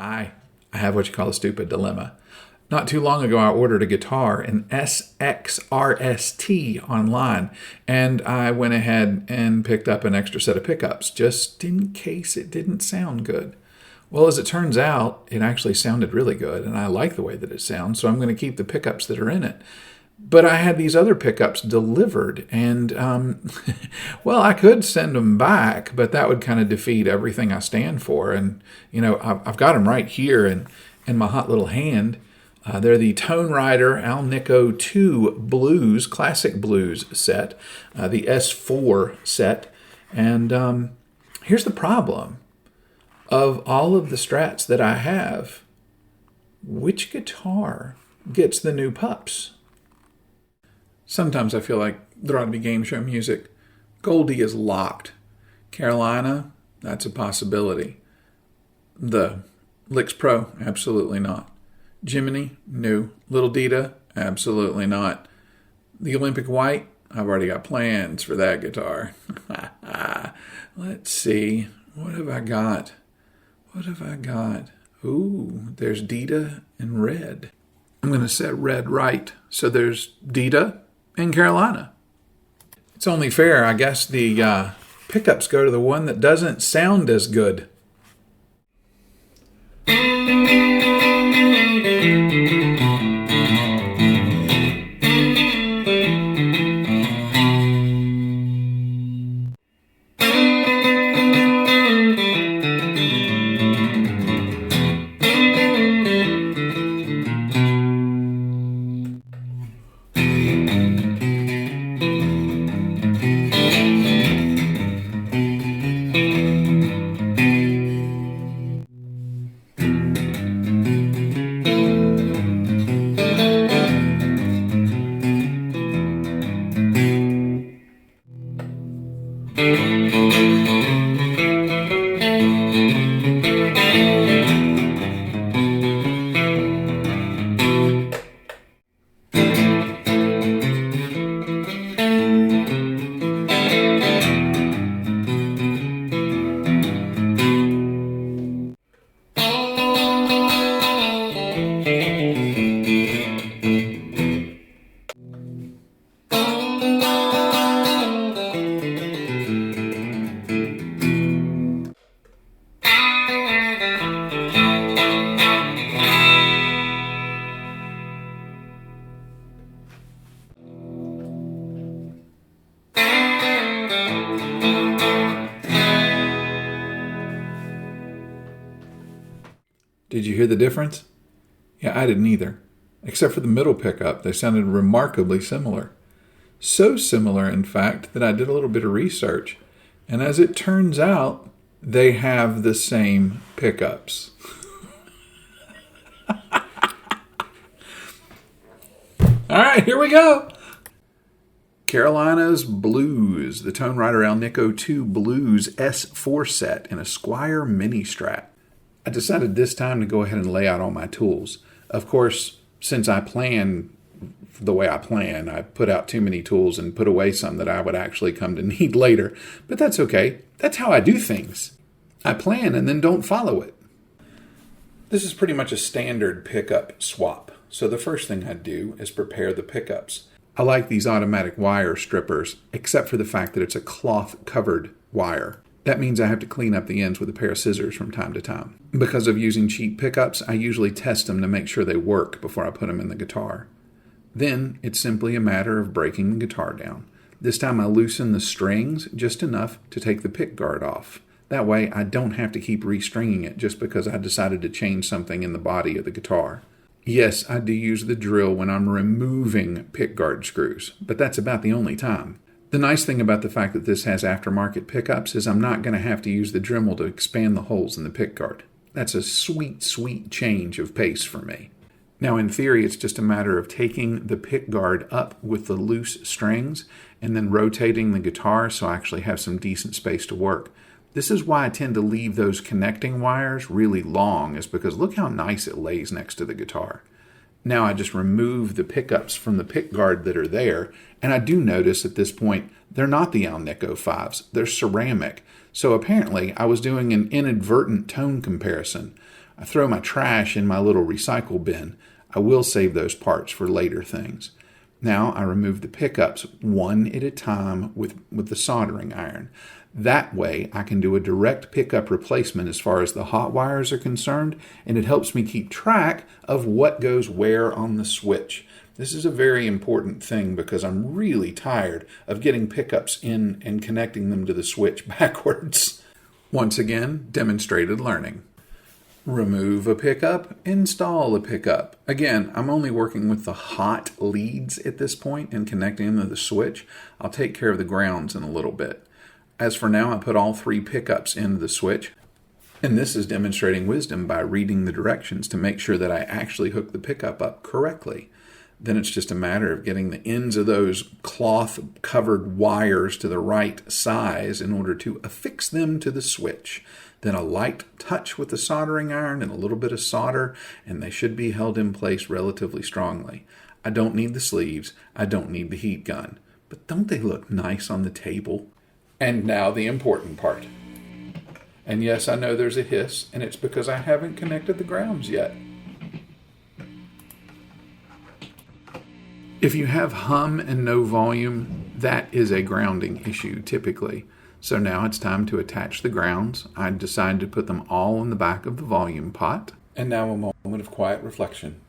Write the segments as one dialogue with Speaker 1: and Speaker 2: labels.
Speaker 1: Hi, I have what you call a stupid dilemma. Not too long ago, I ordered a guitar, an SXRST online, and I went ahead and picked up an extra set of pickups just in case it didn't sound good. Well, as it turns out, it actually sounded really good, and I like the way that it sounds, so I'm going to keep the pickups that are in it. But I had these other pickups delivered, and, well, I could send them back, but that would kind of defeat everything I stand for. And, I've got them right here in my hot little hand. They're the Tonerider Alnico II Blues, Classic Blues set, the S4 set. And here's the problem. Of all of the Strats that I have, which guitar gets the new pups? Sometimes I feel like there ought to be game show music. Goldie is locked. Carolina, that's a possibility. The Licks Pro, absolutely not. Jiminy, no. Little Dita, absolutely not. The Olympic White, I've already got plans for that guitar. Let's see. What have I got? Ooh, there's Dita and Red. I'm going to set Red right. So there's Dita and Carolina. It's only fair, I guess the pickups go to the one that doesn't sound as good. Did you hear the difference? Yeah, I didn't either. Except for the middle pickup, they sounded remarkably similar. So similar, in fact, that I did a little bit of research. And as it turns out, they have the same pickups. All right, here we go. Carolina's Blues, the Tonerider Alnico II Blues S4 set in a Squier Mini Strat. I decided this time to go ahead and lay out all my tools. Of course, since I plan the way I plan, I put out too many tools and put away some that I would actually come to need later. But that's okay. That's how I do things. I plan and then don't follow it. This is pretty much a standard pickup swap. So the first thing I do is prepare the pickups. I like these automatic wire strippers, except for the fact that it's a cloth-covered wire. That means I have to clean up the ends with a pair of scissors from time to time. Because of using cheap pickups, I usually test them to make sure they work before I put them in the guitar. Then it's simply a matter of breaking the guitar down. This time I loosen the strings just enough to take the pickguard off. That way I don't have to keep restringing it just because I decided to change something in the body of the guitar. Yes, I do use the drill when I'm removing pickguard screws, but that's about the only time. The nice thing about the fact that this has aftermarket pickups is I'm not going to have to use the Dremel to expand the holes in the pickguard. That's a sweet, sweet change of pace for me. Now, in theory, it's just a matter of taking the pickguard up with the loose strings and then rotating the guitar so I actually have some decent space to work. This is why I tend to leave those connecting wires really long, is because look how nice it lays next to the guitar. Now I just remove the pickups from the pickguard that are there, and I do notice at this point they're not the Alnico 5s, they're ceramic. So apparently I was doing an inadvertent tone comparison. I throw my trash in my little recycle bin. I will save those parts for later things. Now I remove the pickups one at a time with the soldering iron. That way I can do a direct pickup replacement as far as the hot wires are concerned, and it helps me keep track of what goes where on the switch. This is a very important thing because I'm really tired of getting pickups in and connecting them to the switch backwards. Once again, demonstrated learning. Remove a pickup, install a pickup. Again, I'm only working with the hot leads at this point and connecting them to the switch. I'll take care of the grounds in a little bit. As for now, I put all 3 pickups into the switch. And this is demonstrating wisdom by reading the directions to make sure that I actually hook the pickup up correctly. Then it's just a matter of getting the ends of those cloth-covered wires to the right size in order to affix them to the switch. Then a light touch with the soldering iron and a little bit of solder, and they should be held in place relatively strongly. I don't need the sleeves. I don't need the heat gun. But don't they look nice on the table? And now the important part. And yes, I know there's a hiss, and it's because I haven't connected the grounds yet. If you have hum and no volume, that is a grounding issue typically. So now it's time to attach the grounds. I decided to put them all in the back of the volume pot. And now a moment of quiet reflection.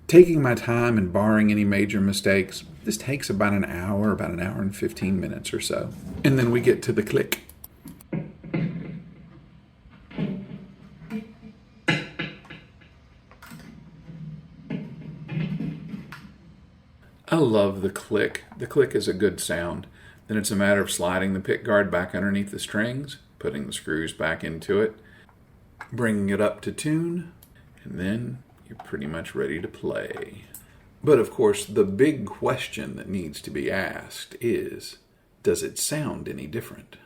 Speaker 1: Taking my time and barring any major mistakes, this takes about an hour and 15 minutes or so. And then we get to the click. I love the click. The click is a good sound. Then it's a matter of sliding the pickguard back underneath the strings, putting the screws back into it, bringing it up to tune, and then you're pretty much ready to play. But of course, the big question that needs to be asked is, does it sound any different?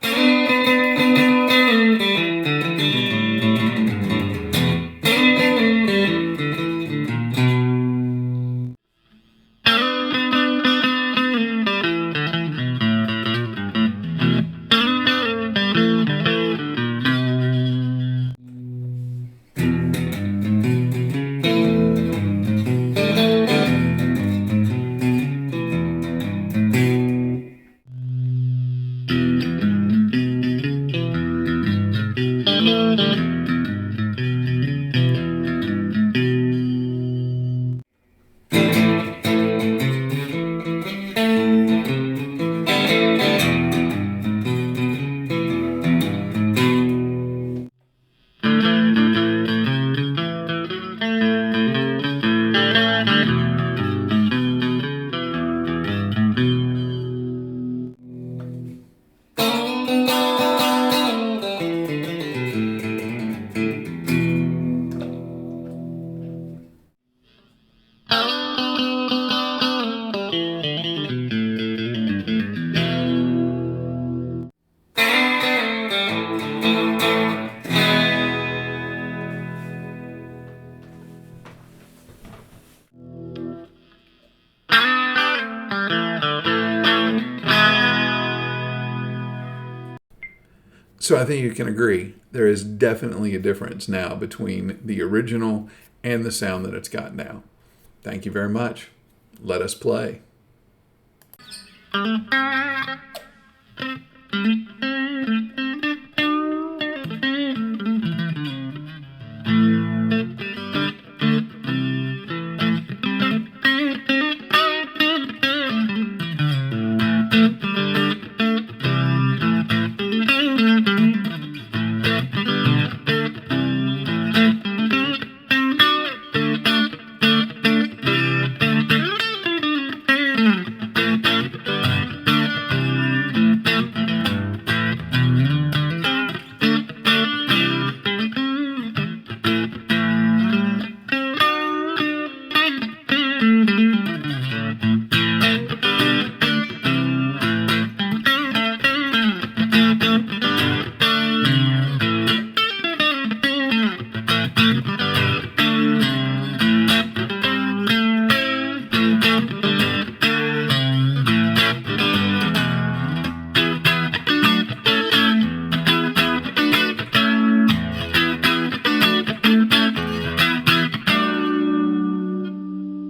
Speaker 1: So I think you can agree, there is definitely a difference now between the original and the sound that it's got now. Thank you very much. Let us play.